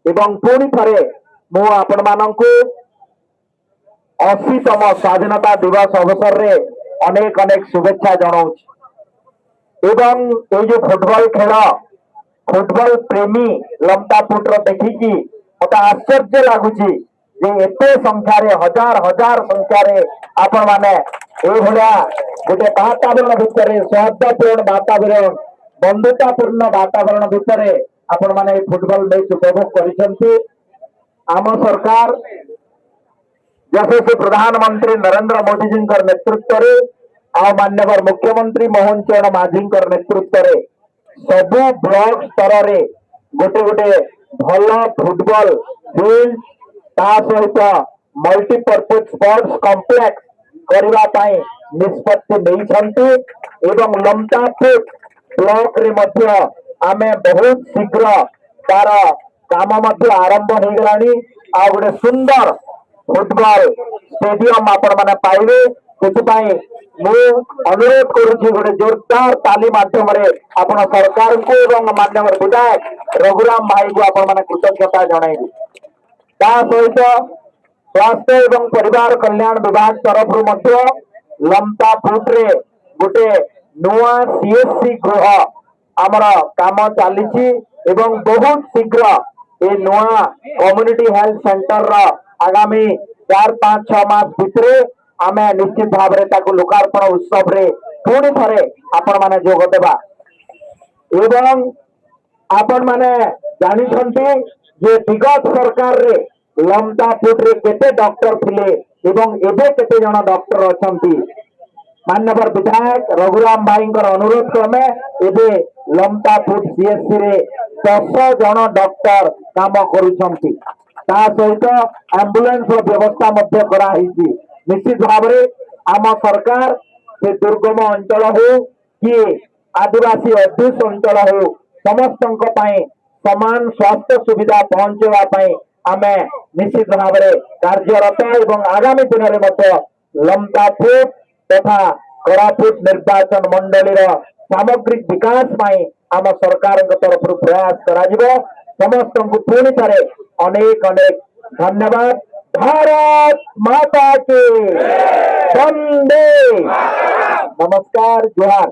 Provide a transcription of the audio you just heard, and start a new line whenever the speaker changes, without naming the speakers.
एवं पुणी थे मु आपण मानू 80तम स्वाधीनता दिवस अवसर रे अनेक अनेक शुभेच्छा जनाऊँ एवं ये जो फुटबॉल खेल फुटबॉल प्रेमी लमता पुटर देखिकी मत आश्चर्य लगुच एते संख्यार हजार हजार संख्यार आपण मैंने गोटे वातावरण भितर सौहार्दपूर्ण वातावरण बंधुतापूर्ण वातावरण भितर आपण मैंने फुटबॉल मैच उपभोग कर आम सरकार यशस्वी प्रधानमंत्री नरेंद्र मोदी जी नेतृत्व में मान्यवर मुख्यमंत्री मोहन चरण माझी नेतृत्व में सबु ब्लॉक स्तर रे गोटे गोटे भल फुटबॉल फील्ड ता सहित मल्टीपर्पज स्पोर्ट्स कॉम्प्लेक्स करने निष्पत्ति नहीं एवं लमतापुर ब्लॉक रे मध्य आमे बहुत शीघ्र तार काम आरंभ हो गलानी आ गोटे सुंदर फुटबॉल स्टेडियम आपण मैंने पाइबे से अनुरोध करुच्ची गोटे जोरदार ताली माध्यम आपण सरकार को एवं मान्यवर विधायक रघुराम भाई को आपण मैंने कृतज्ञता जनइबी सहित स्वास्थ्य एवं परिवार कल्याण विभाग तरफ लमतापुर रे गोटे नुआ सीएससी गृह आमर काम चली बहुत शीघ्र ये नुआ कम्युनिटी हेल्थ सेंटर आगामी 4-5-6 मास भितर आम निश्चित भाव में लोकार्पण उत्सव रे पुणी थे आपण मैंने जोग देवा एवं आपण मैंने जानी जे विगत सरकार रे लमतापुर रे केते डॉक्टर थिले एवं एबे केते जण डॉक्टर अछंती मान्यवर विधायक रघुराम भाई अनुरोध क्रमे एबे लमतापुर सीएससी रे 10 जण डॉक्टर काम करुछंती सहित एम्बुलेंस व्यवस्था निश्चित भाव आम सरकार से दुर्गम अंचल हो कि आदिवासी अध्युष अंचल हो समस्त समान स्वास्थ्य सुविधा पहुंचाई आम निश्चित भाव कार्यरत एवं आगामी दिन में लमतापुर तथा कोरापुट निर्वाचन मंडली सामग्रिक विकास आम सरकार तरफ प्रयास करा समस्त को पुणी थे अनेक अनेक धन्यवाद। भारत माता के वंदे नमस्कार जोहार।